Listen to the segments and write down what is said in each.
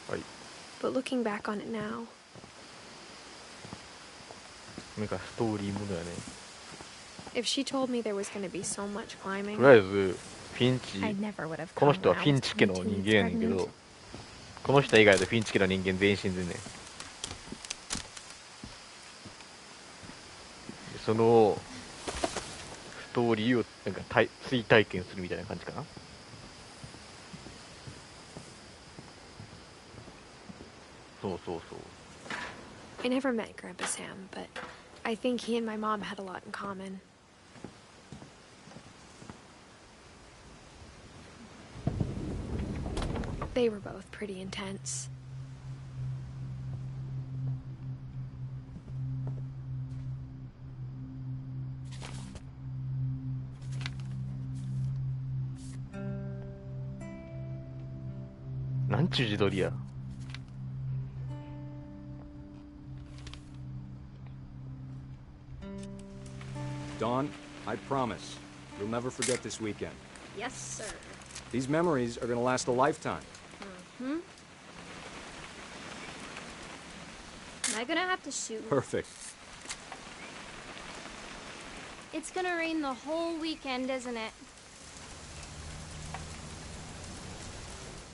はい。 But looking back on it now, なんかストーリーものやね。 if she told me there was going to be so much と climbing, りあえずフィン I チ never would have この come 人は when フ I ィ was ンチ家の 22 人 weeks 間やねんけ pregnant. ど、この人以外だとフィンチ家の人間全員死んでんねん。でそのストーリーをなんか追体験するみたいな感じかな。 そうそうそう。 I never met Grandpa Sam, but I think he and my mom had a lot in common. They were both pretty intense. What なんちゅう自撮りや。 Dawn, I promise, you'll never forget this weekend. Yes, sir. These memories are gonna last a lifetime. Hmm? Am I gonna have to shoot? Perfect. It's gonna rain the whole weekend, isn't it?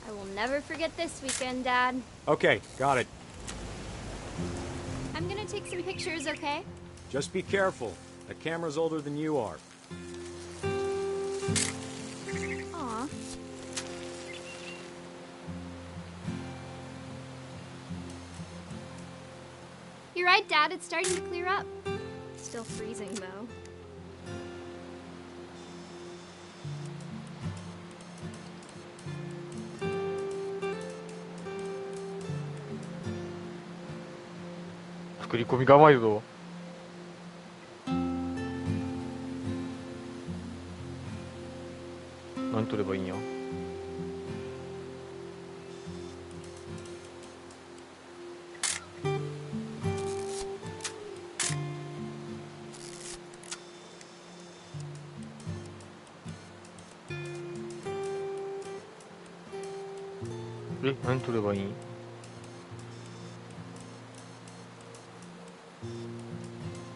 I will never forget this weekend, Dad. Okay, got it. I'm gonna take some pictures, okay? Just be careful. That camera's older than you are. Aw. You're right, Dad. It's starting to clear up. Still freezing, though.「作り込みが甘いぞ」。何撮ればいいんや。何撮ればいいん。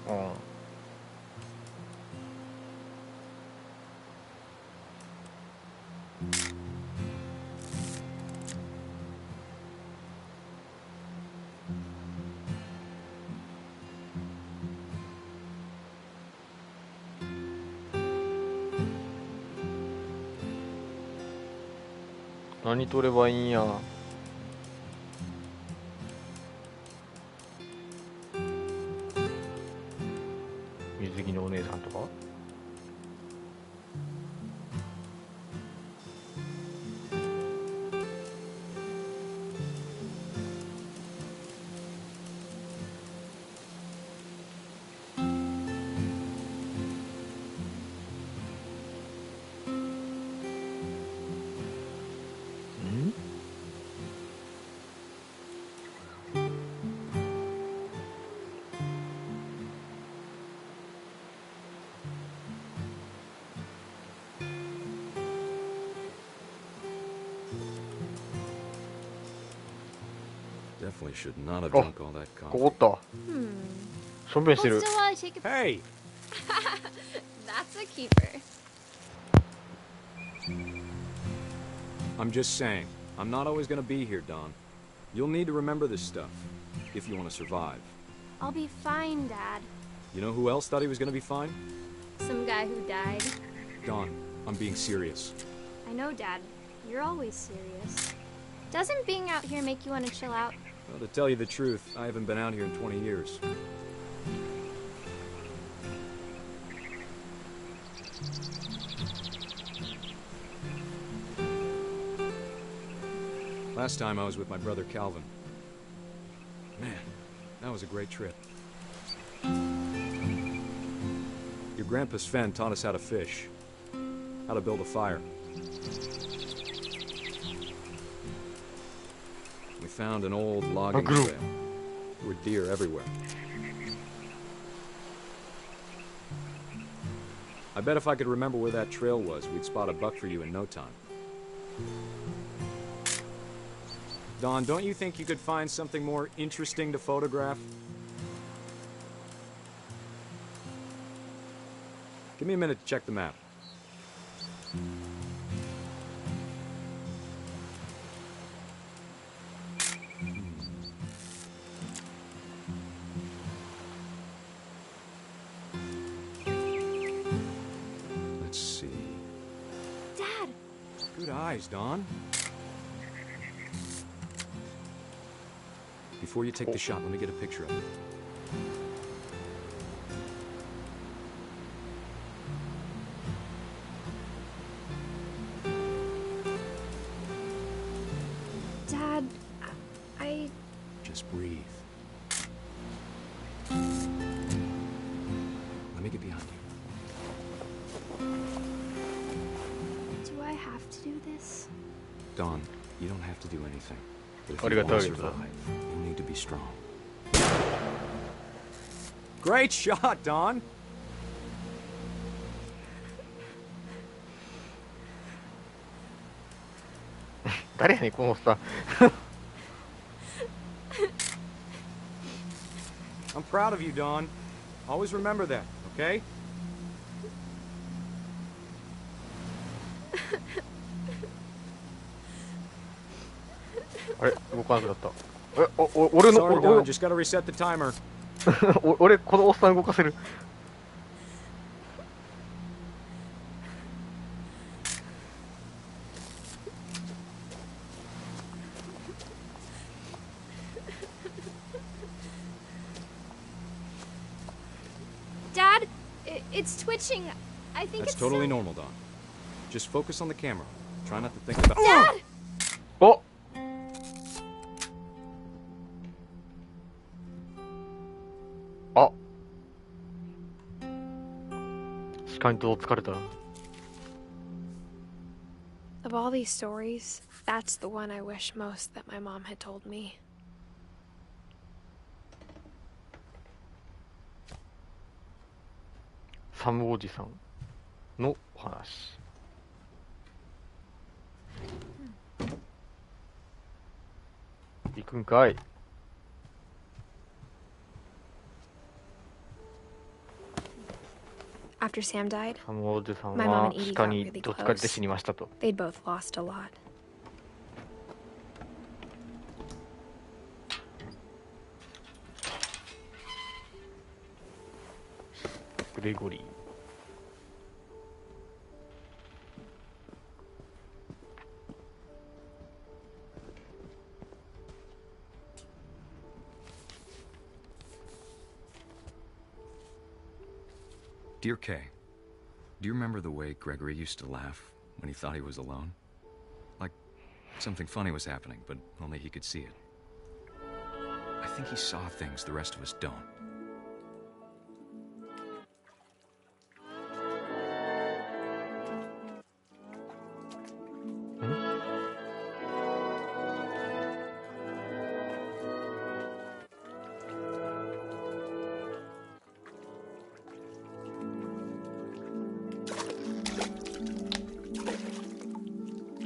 ああ。何撮ればいいんや。水着のお姉さんとか。Definitely should not have drunk all that ここ coffee. おった。しょんべんして Hold る。 still while I take a Hey! That's a keeper. I'm just saying, I'm not always gonna be here, Dawn. You'll need to remember this stuff, if you want to survive. I'll be fine, Dad. You know who else thought he was gonna be fine? Some guy who died. Dawn, I'm being serious. I know, Dad. You're always serious. Doesn't being out here make you want to chill out? Well, to tell you the truth, I haven't been out here in 20 years. Last time I was with my brother Calvin. Man, that was a great trip. Your grandpa Sven taught us how to fish, how to build a fire. We found an old logging trail. There were deer everywhere. I bet if I could remember where that trail was, we'd spot a buck for you in no time. Don, don't you think you could find something more interesting to photograph? Give me a minute to check the map. Let's see. Dad! Good eyes, Don. Before you take the shot, let me get a picture of it. Dad, I... Just breathe. Let me get behind you. Do I have to do this? Don, you don't have to do anything. But if you Arigatou, want to Arigatou. survive, you'll need to be strong. Great shot, Don!誰やねんこのおっさん。 I'm proud of you, Don. Always remember that, okay? あれ動かなくなった。俺の Sorry, Don. Just gotta reset the timer. 俺このおっさん動かせる。 Dad, it's twitching. I think That's it's totally still... normal, Don. Just focus on the camera. Try not to think about... Dad! おあ視界にと疲れた。 Of all these stories, that's the one I wish most that my mom had told me. サムおじさんのお話。行くんかい。 After Sam died, サムおじさん My mom は and Edie 鹿 got に really どつかれて close. 死にましたと。 they'd both lost a lot. グレゴリー。 Dear Kay, do you remember the way Gregory used to laugh when he thought he was alone? Like something funny was happening, but only he could see it. I think he saw things the rest of us don't.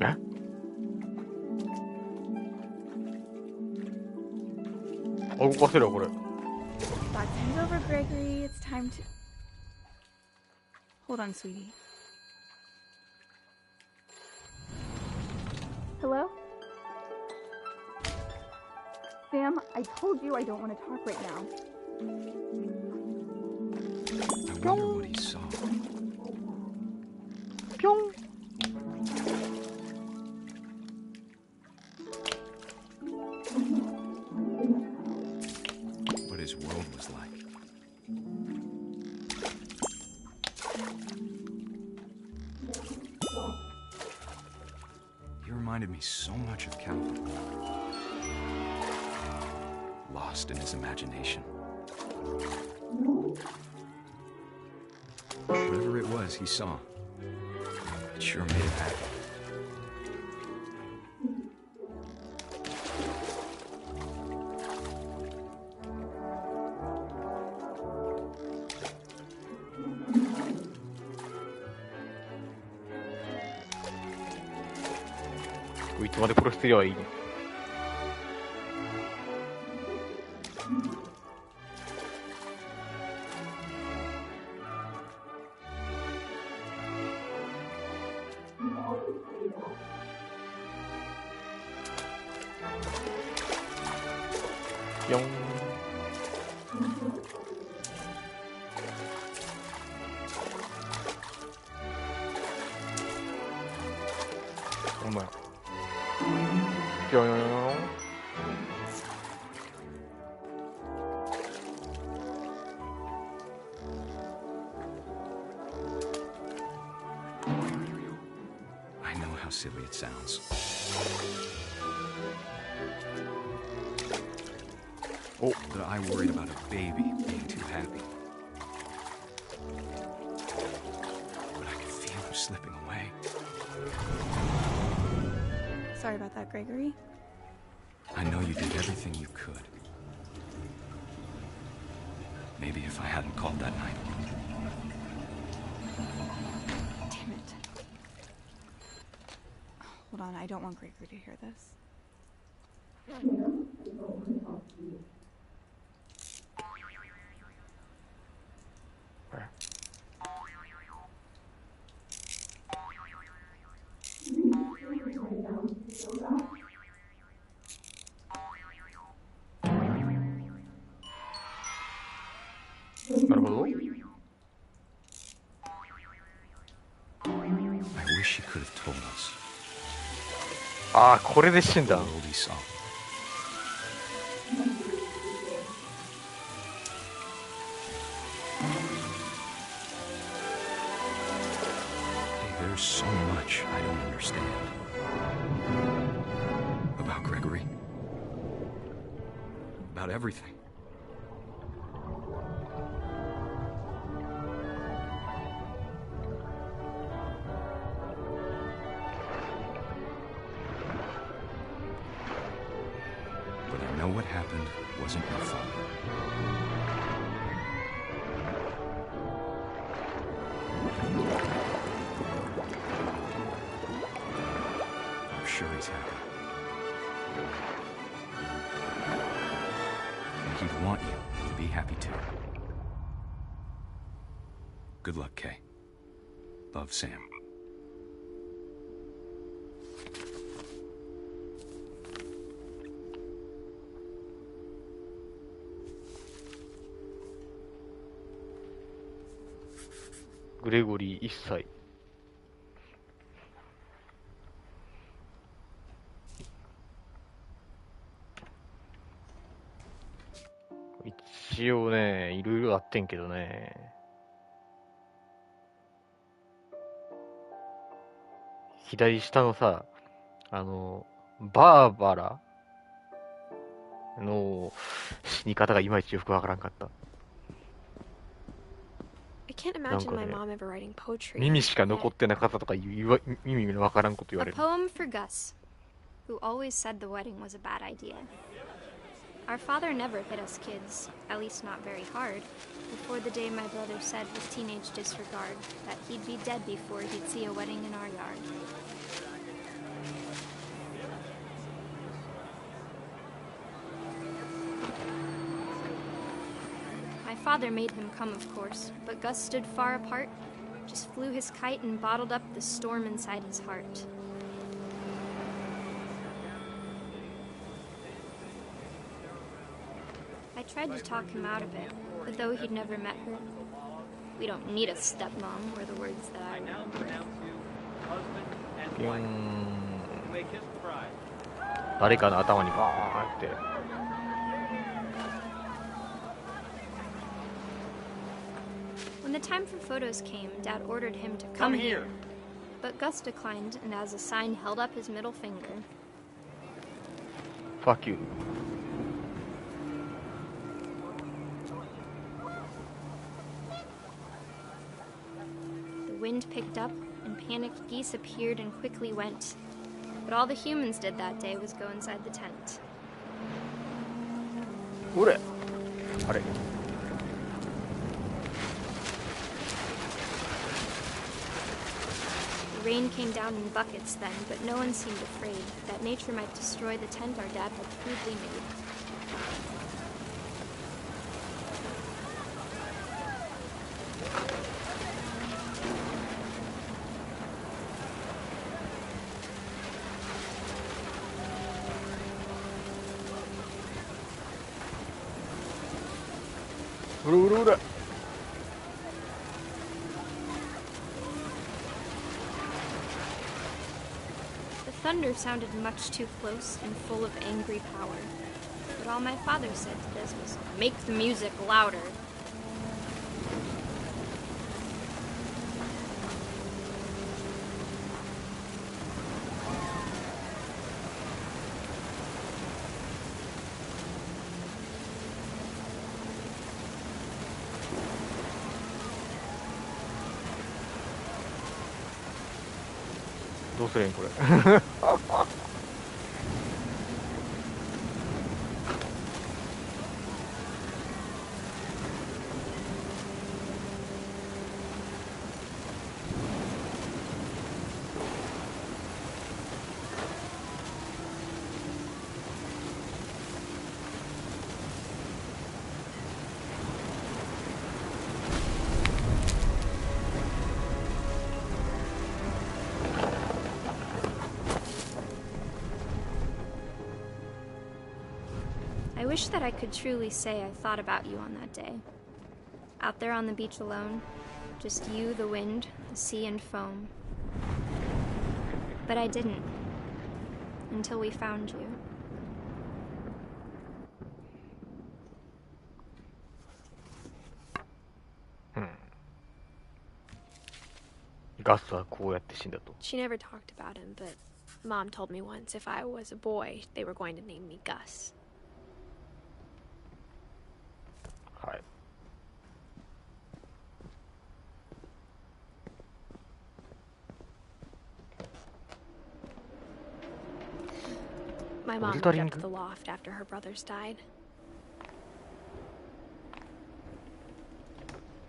Eh? Oh, what's it over? Got things over, Gregory. It's time to... Hold on, sweetie. Hello? Sam, I told you I don't want to talk right now. I wonder what he saw. Pyong. What his world was like. He reminded me so much of Calvin. Lost in his imagination. Whatever it was he saw, it sure made him happy. I つまで殺してりゃいいの。 뿅. 뭐야? 뿅. I know how silly it sounds. Oh, But I worried about a baby being too happy. But I could feel him slipping away. Sorry about that, Gregory. I know you did everything you could. Maybe if I hadn't called that night. Damn it. Hold on, I don't want Gregory to hear this. I wish he could have told us. 아, これで死んだ。 The world he saw. Hey, there's so much I don't understand. About Gregory. About everything. But I know what happened wasn't your fault. I'm sure he's happy. And he'd want you to be happy too. Good luck, Kay. Love, Sam. 그레고리 1歳. 이치요ね、いろいろあってんけどね。左下のさ、バーバラの死に方がいまいちよくわからんかった。 I can't imagine my mom ever writing poetry. 耳しか残ってなかったとか耳のわからんこと言わ A れる。 poem for Gus, who always said the wedding was a bad idea. Our father never hit us kids, at least not very hard, before the day my brother said with teenage disregard that he'd be dead before he'd see a wedding in our yard. My father made him come, of course, but Gus stood far apart, just flew his kite and bottled up the storm inside his heart. I tried to talk him out of it, but though he'd never met her, we don't need a stepmom were the words that I remember. ピョン。誰かの頭にバーンって。 When the time for photos came, Dad ordered him to come here. But Gus declined, and as a sign held up his middle finger. Fuck you. The wind picked up, and panicked geese appeared and quickly went. But all the humans did that day was go inside the tent. おれ。あれ。 The rain came down in buckets then, but no one seemed afraid that nature might destroy the tent our dad had crudely made. うろうろうろ。The thunder sounded much too close and full of angry power. But all my father said to this was, "Make the music louder." What どうすりゃいいんこれ。I wish that I could truly say I thought about you on that day. Out there on the beach alone, just you, the wind, the sea, and foam. But I didn't. Until we found you. ガスはこうやって死んだと。 She never talked about him, but Mom told me once if I was a boy, they were going to name me Gus. はい。My mom moved up to the loft after her brothers died.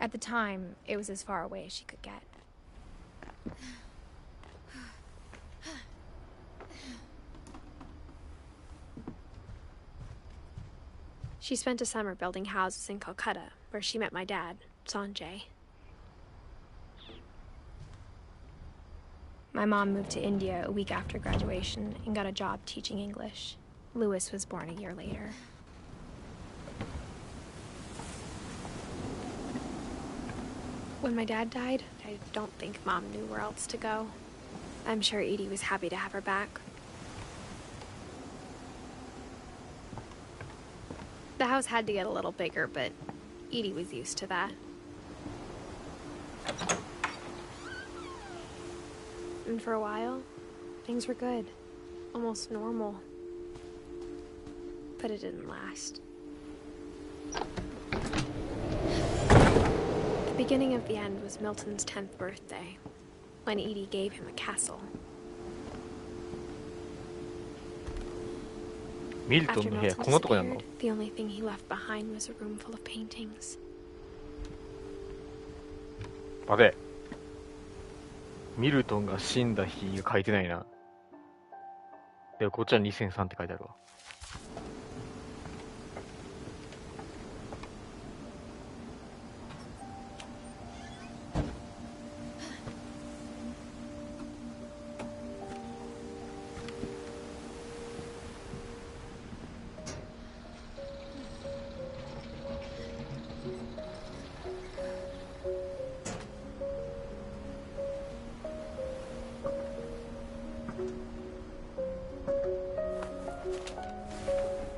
At the time, it was as far away as she could get. She spent a summer building houses in Calcutta, where she met my dad, Sanjay. My mom moved to India a week after graduation and got a job teaching English. Louis was born a year later. When my dad died, I don't think Mom knew where else to go. I'm sure Edie was happy to have her back. The house had to get a little bigger, but Edie was used to that. And for a while, things were good. Almost normal. But it didn't last. The beginning of the end was Milton's 10th birthday, when Edie gave him a castle. ミルト After ンの部屋 Milton こんなとこにあるの？ disappeared, the only thing he left behind was a room full of paintings. 待て。ミルトンが死んだ日が書いてないな。でもこっちは2003って書いてあるわ。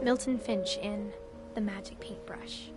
Milton Finch in The Magic Paintbrush.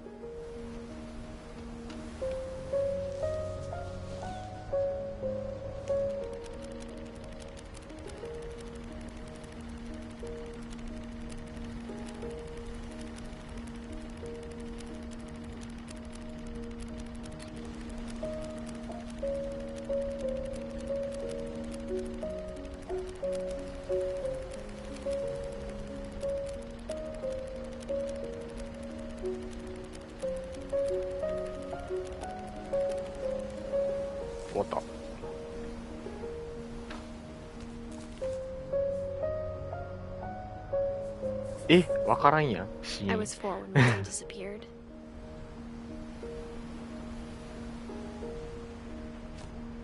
え、わからんやん、シー I ン。 was 4 when Milton disappeared.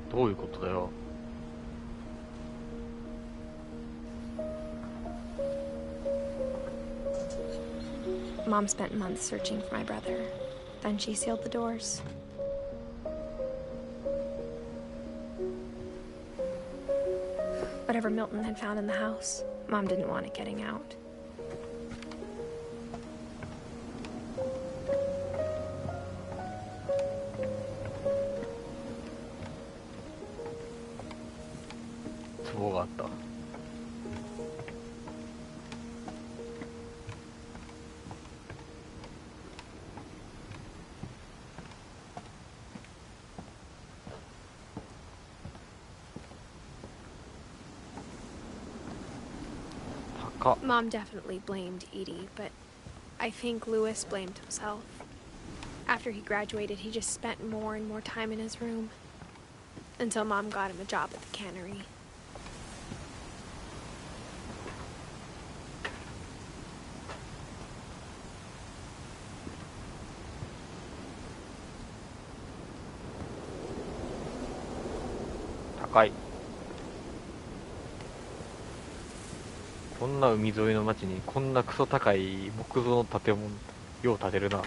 どういうことだよ。Mom spent months searching for my brother. Then she sealed the doors. Whatever Milton had found in the house, Mom didn't want it getting out. Mom definitely blamed Edie, but I think Lewis blamed himself. After he graduated, he just spent more and more time in his room. Until Mom got him a job at the cannery. High. こんな海沿いの町にこんなクソ高い木造の建物よう建てるな。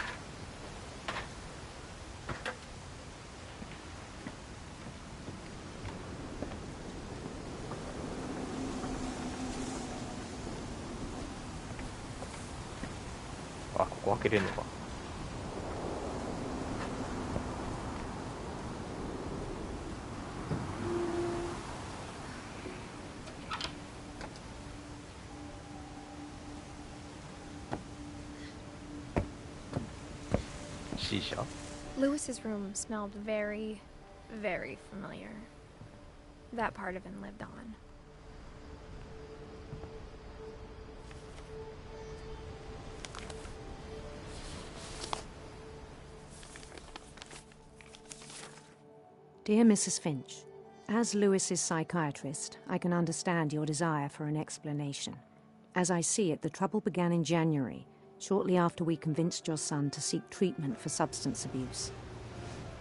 あ、ここ開けれんのか。Lewis's room smelled very, very familiar. That part of him lived on. Dear Mrs. Finch, as Lewis's psychiatrist, I can understand your desire for an explanation. As I see it, the trouble began in January, shortly after we convinced your son to seek treatment for substance abuse.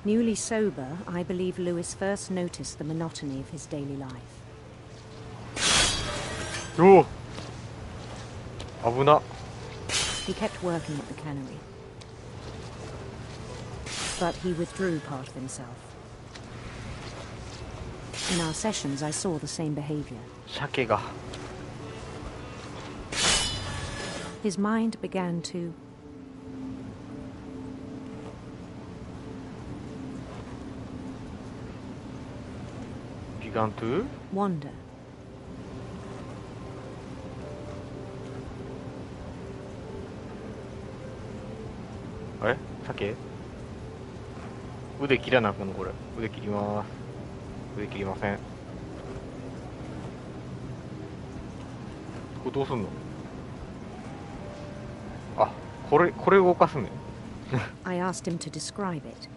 Newly sober, I believe Lewis first noticed the monotony of his daily life. Oh! 危な. He kept working at the cannery. But he withdrew part of himself. In our sessions, I saw the same behavior. 鮭が. His mind began to wander. あれ？鮭？腕切らなあかんのこれ。腕切ります。腕切りません。これどうすんの？あ、これ動かすね。I asked him to describe it.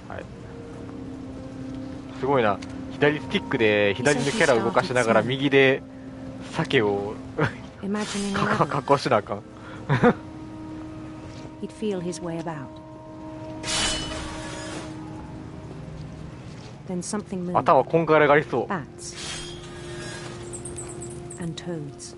はい。すごいな。左スティックで左のキャラを動かしながら右で鮭を加工しなあかん。He'd feel his way about. Then something moved. 頭こんがらがりそう。Bats and toads.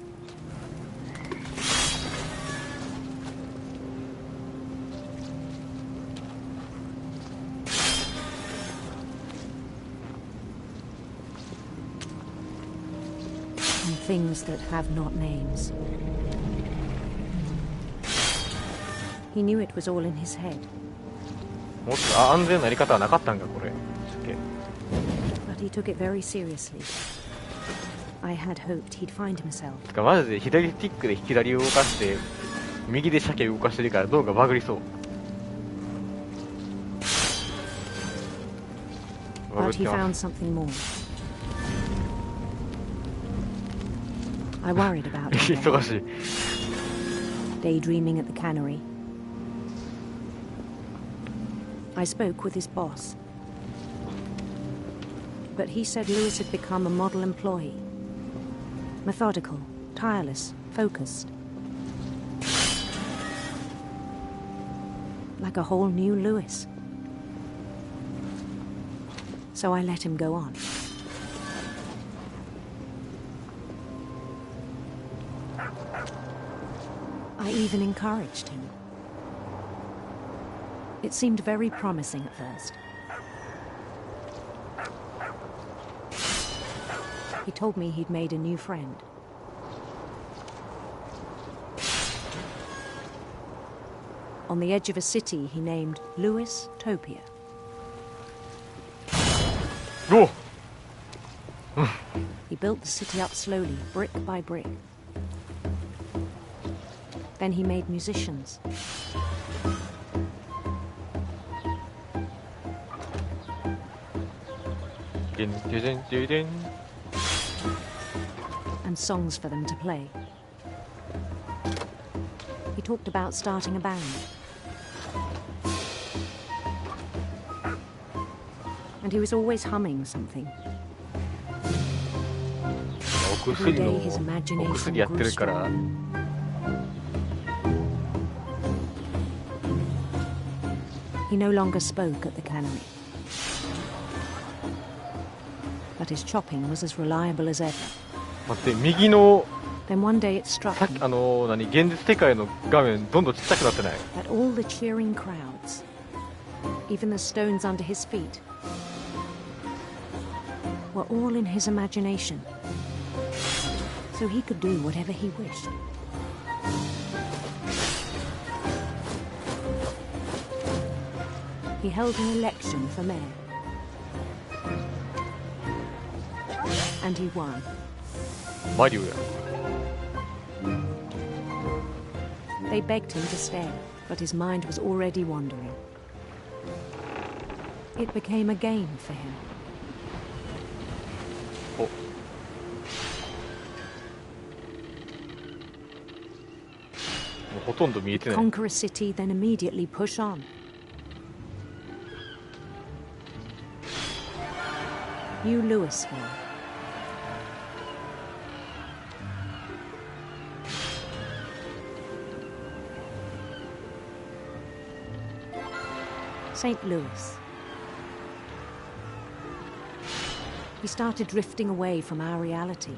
And things that have not names. He knew it was all in his head. もっと安全なやり方はなかったんかこれ。But he took it very seriously. I had hoped he'd find himself. てかマジで左スティックで左を動かして右で鮭動かしてるから動画バグりそう。But he found something more. I worried about him. 忙しい。Daydreaming at the cannery. I spoke with his boss. But he said Lewis had become a model employee. Methodical, tireless, focused. Like a whole new Lewis. So I let him go on. I even encouraged him. It seemed very promising at first. He told me he'd made a new friend. On the edge of a city he named Louis Topia. Oh! He built the city up slowly, brick by brick. Then he made musicians. And songs for them to play. He talked about starting a band. And he was always humming something. Every day his imagination grew stronger. He no longer spoke at the cannery. But his chopping was as reliable as ever. 待って、右の Then one day it struck さっ him き現実世界の画面どんどんちっちゃくなってない？ that all the cheering crowds, even the stones under his feet, were all in his imagination. So he could do whatever he wished. He held an election for mayor. And he won. マリオや。 They begged him to stay, but his mind was already wandering. It became a game for him. お。もうほとんど見えてない。 Conquer a city, then immediately push on. New Louisville. St. Louis. He started drifting away from our reality.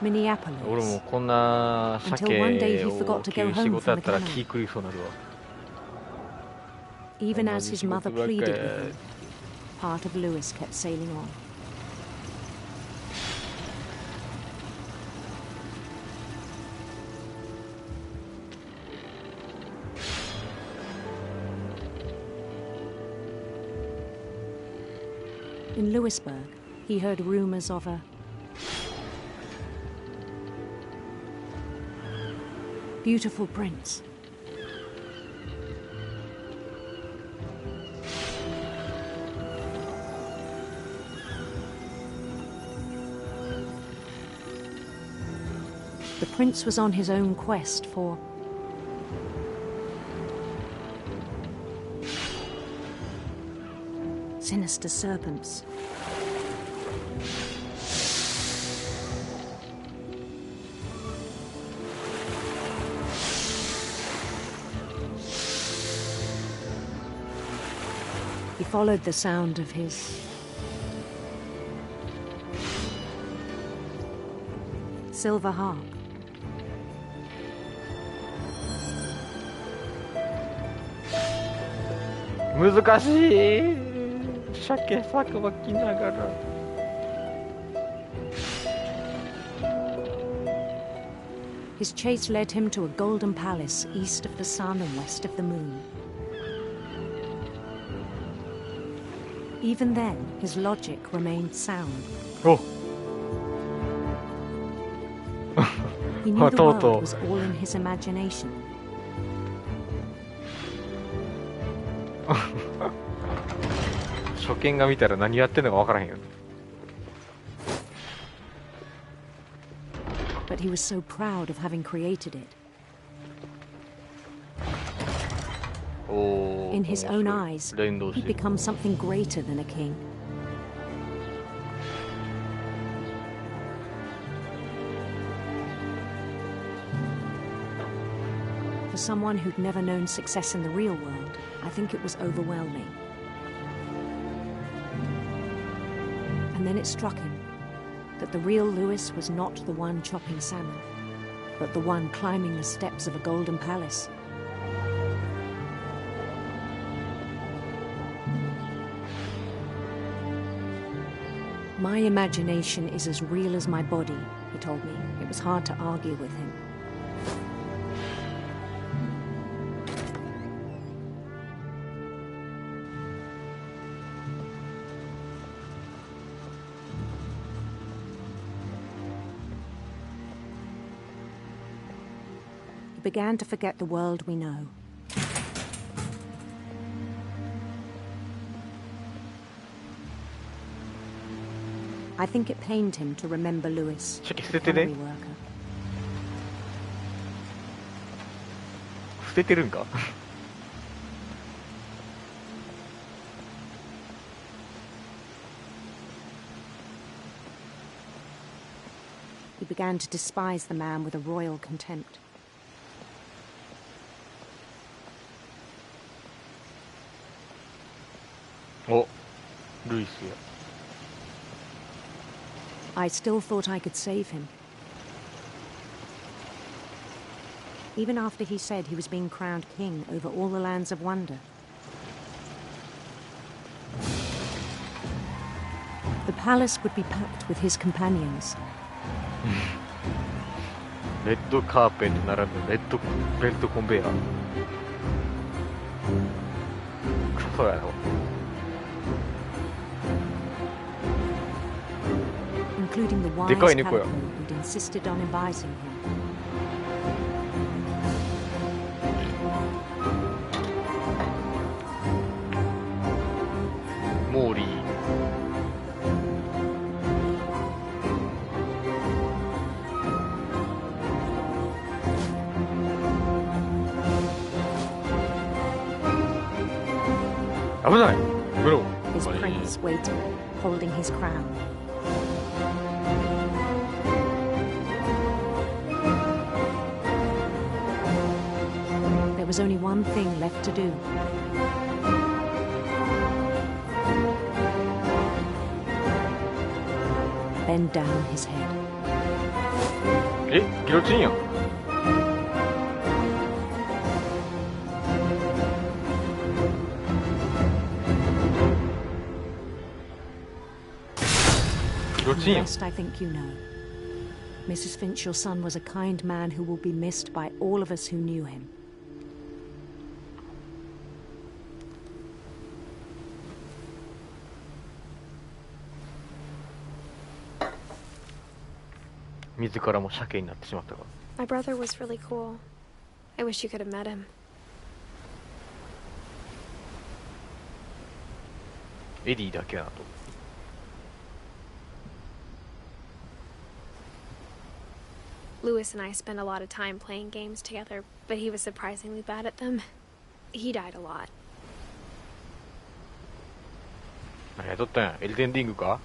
Minneapolis. 俺もこんな鮭 Until one day he を forgot to 切 go る仕 home 事や from っ the たら canal. 気狂いそうになるわ。 Even as his mother 同じ仕事ばっかり pleaded with him, part of Louis kept sailing on. In Louisburg, he heard rumors of a beautiful prince. The prince was on his own quest for sinister serpents. He followed the sound of his silver harp. His chase led him to a golden palace east of the sun and west of the moon. Even then, his logic remained sound. お He knew the world Toto. was all in his imagination. 初見が見たら何やってんのか分からへんよ。 But he was so proud of having created it. おー In his own eyes, 連動し he'd てる。 become something greater than a king. For someone who'd never known success in the real world, I think it was overwhelming. And then it struck him. that the real Lewis was not the one chopping salmon, but the one climbing the steps of a golden palace. My imagination is as real as my body, he told me. It was hard to argue with him. He began to forget the world we know. I think it pained him to remember Lewis, the factory worker. 捨ててるんか He began to despise the man with a royal contempt. Oh, Luis, yeah. I still thought I could save him. Even after he said he was being crowned king over all the lands of wonder. The palace would be packed with his companions. レッドカーペットならぬレッドベルトコンベヤー。クソやろ。Including the wise Calico who'd insisted on advising him. Mori. His prince waited, holding his crown. There was only one thing left to do. Bend down his head. え、ギロチンやん。The rest I think you know. Mrs. Finch, your son was a kind man who will be missed by all of us who knew him. My brother was really cool. I wish you could have met him. Eddie だけだと。Lewis and I spent a lot of time playing games together, but he was surprisingly bad at them. He died a lot. 何やっとったんや、エルデンリングか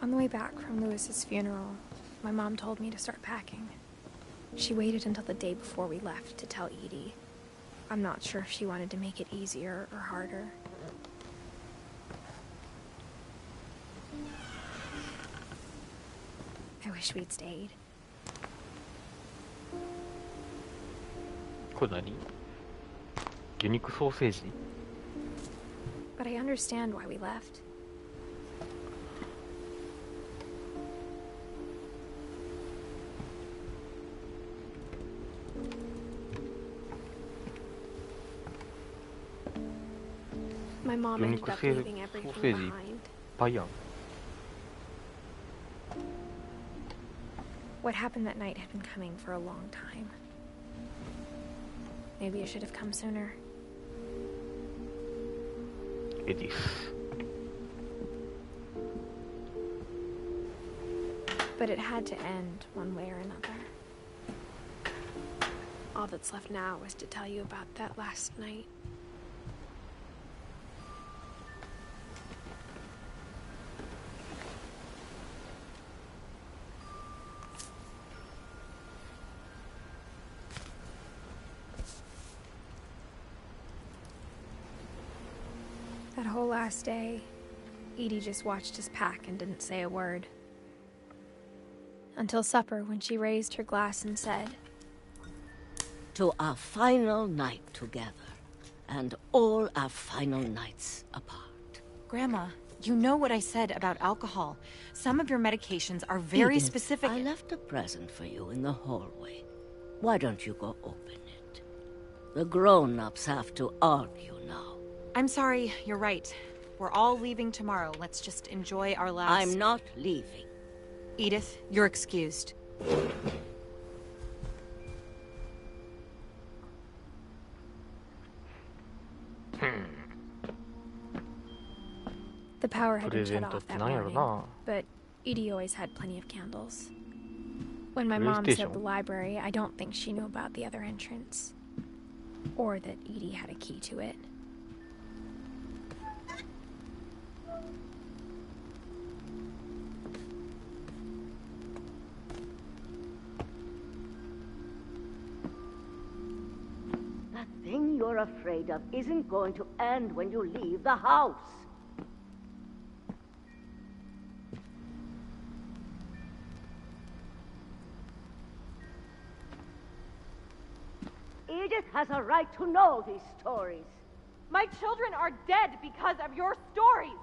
On the way back from Lewis's funeral, my mom told me to start packing. She waited until the day before we left to tell Edie. I'm not sure if she wanted to make it easier or harder. I wish we'd stayed. これ何？魚肉ソーセージ？ But I understand why we left. My mom ended up leaving everything behind. パイやん。 What happened that night had been coming for a long time. Maybe it should have come sooner. エディス。 But it had to end one way or another. All that's left now is to tell you about that last night. That whole last day, Edie just watched us pack and didn't say a word. Until supper, when she raised her glass and said, "To our final night together, and all our final nights apart." Grandma, you know what I said about alcohol. Some of your medications are very Edith, specific. I left a present for you in the hallway. Why don't you go open it? The grown-ups have to argue now. I'm sorry, you're right. We're all leaving tomorrow. Let's just enjoy our last... I'm not leaving. Edith, you're excused. the power had been shut off that morning, プレゼントってなんやろな。 but Edie always had plenty of candles. When my mom said the library, I don't think she knew about the other entrance. Or that Edie had a key to it. That thing you're afraid of isn't going to end when you leave the house. Edith has a right to know these stories. My children are dead because of your stories.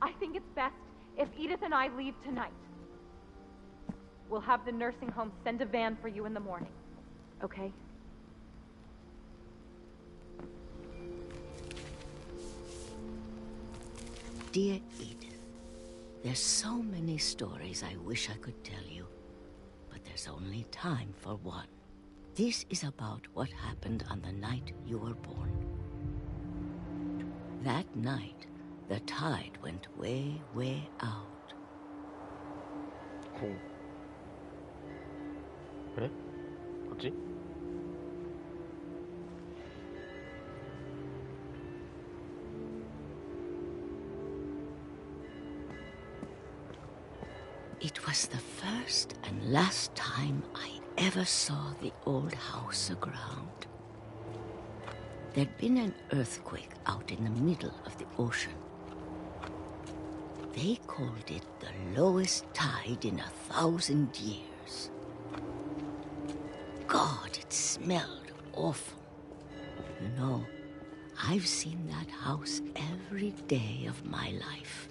I think it's best if Edith and I leave tonight. We'll have the nursing home send a van for you in the morning. Okay? Dear Edith, there's so many stories I wish I could tell you, but there's only time for one. This is about what happened on the night you were born. That night, the tide went way, way out. ほう。え？こっち？ It was the first and last time I ever saw the old house aground. There'd been an earthquake out in the middle of the ocean. They called it the lowest tide in 1,000 years. God, it smelled awful. You know, I've seen that house every day of my life.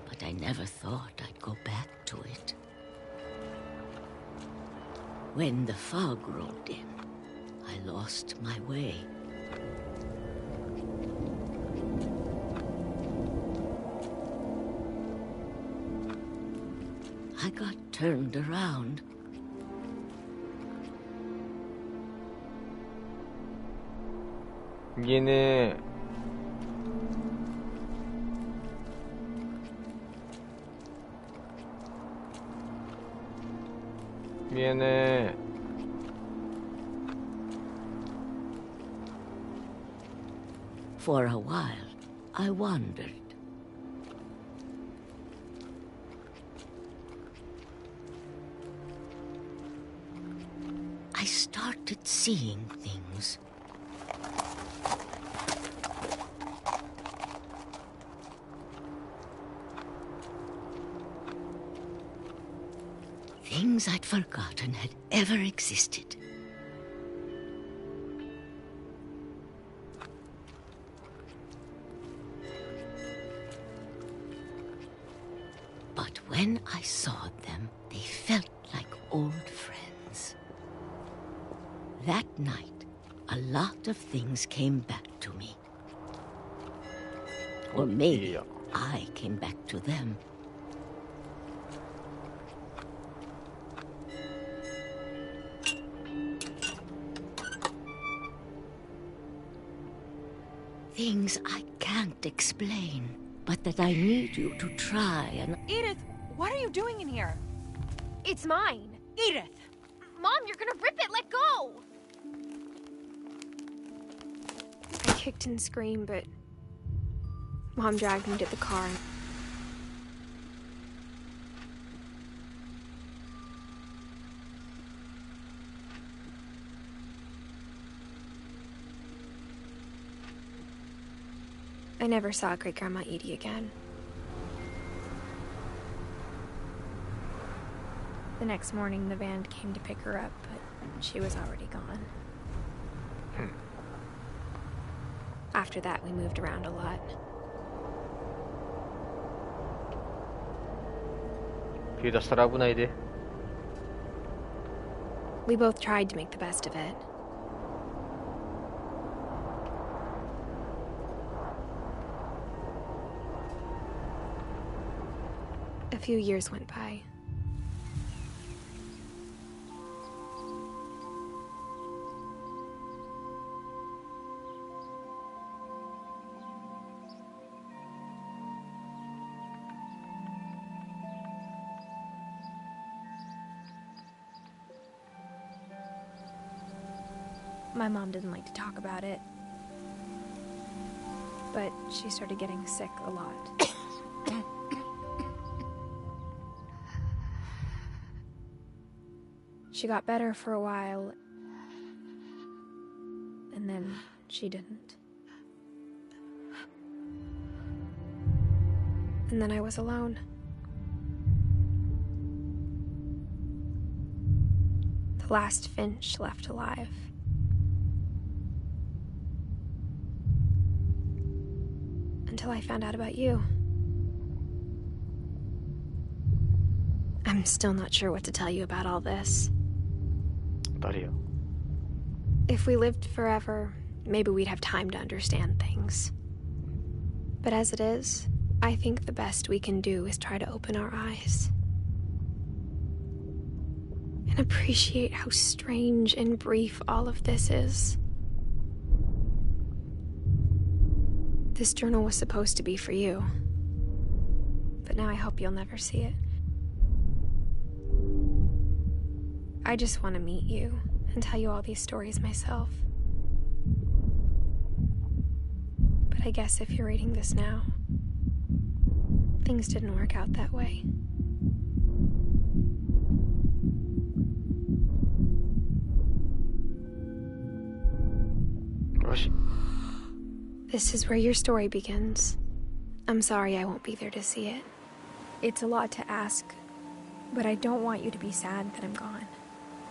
But I never thought I'd go back to it. When the fog rolled in, I lost my way. I got turned around. 얘네 얘네 For a while, I wandered. I started seeing things. Things I'd forgotten had ever existed. But when I saw them, they felt like old friends. That night, a lot of things came back to me. Or maybe I came back to them. Things I can't explain, but that I need you to try and... Edith, what are you doing in here? It's mine. Edith! Mom, you're gonna rip it! Let go! I kicked and screamed, but Mom dragged me to the car. I never saw Great Grandma Edie again. The next morning, the van came to pick her up, but she was already gone. After that, we moved around a lot. 手出したら危ないで。 We both tried to make the best of it. A few years went by. My mom didn't like to talk about it, but she started getting sick a lot. She got better for a while, and then she didn't. And then I was alone. The last Finch left alive. Until I found out about you. I'm still not sure what to tell you about all this. 誰や? If we lived forever, maybe we'd have time to understand things. But as it is, I think the best we can do is try to open our eyes. And appreciate how strange and brief all of this is. This journal was supposed to be for you. But now I hope you'll never see it. I just want to meet you and tell you all these stories myself. But I guess if you're reading this now, things didn't work out that way. This is where your story begins. I'm sorry I won't be there to see it. It's a lot to ask, but I don't want you to be sad that I'm gone.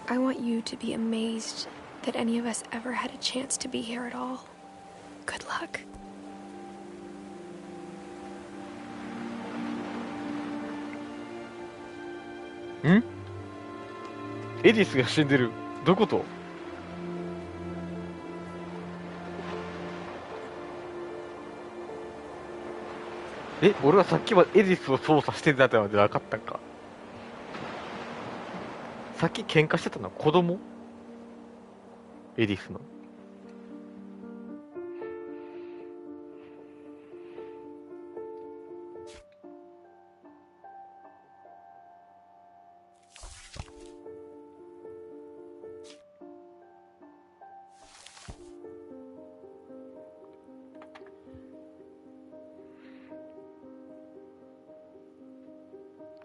I want you to be amazed that any of us ever had a chance to be here at all. Good luck. Hmm? エディスが死んでる。どういうこと? 俺はさっきまでエディスを操作してたので分かったんか。さっき喧嘩してたのは子供？エディスの。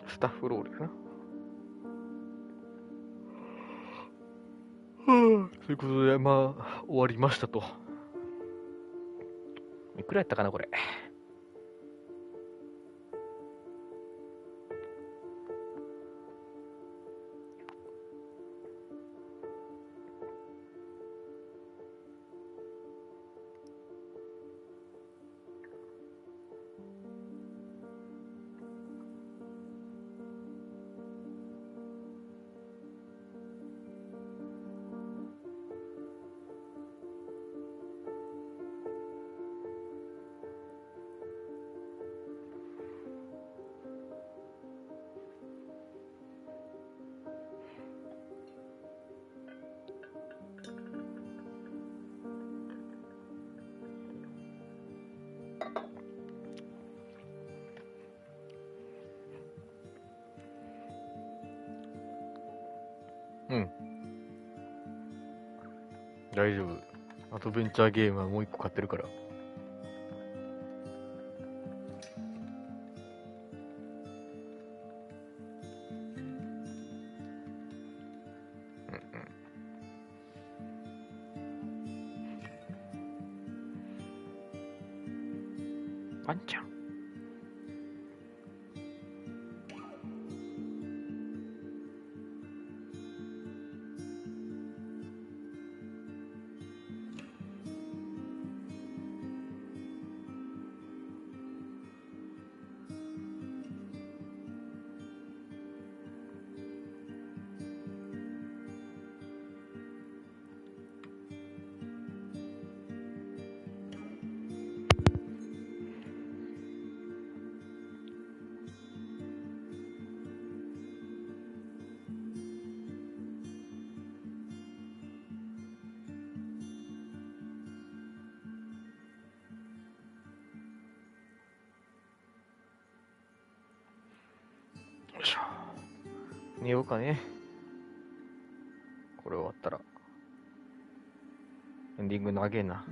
スタッフロールかな。ということで、まあ、終わりましたと。いくらやったかな、これ。うん。大丈夫。アドベンチャーゲームはもう一個買ってるから。ワンちゃん。よいしょ。寝ようかね。これ終わったら。エンディング長えな。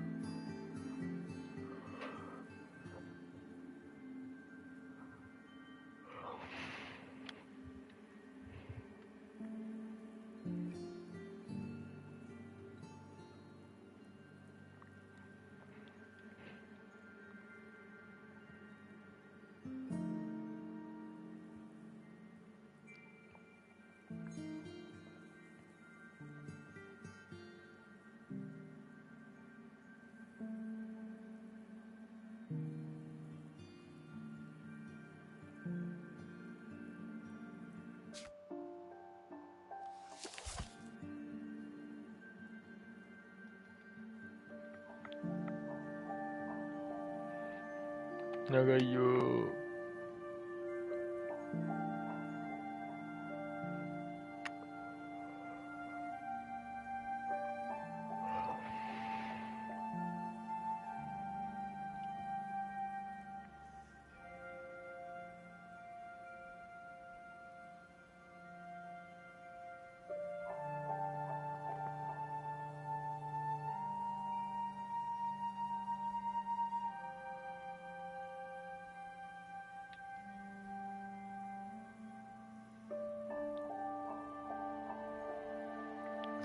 長いよー。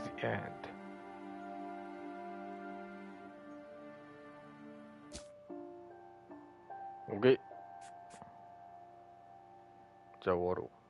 The end. OK。じゃあ終わろう。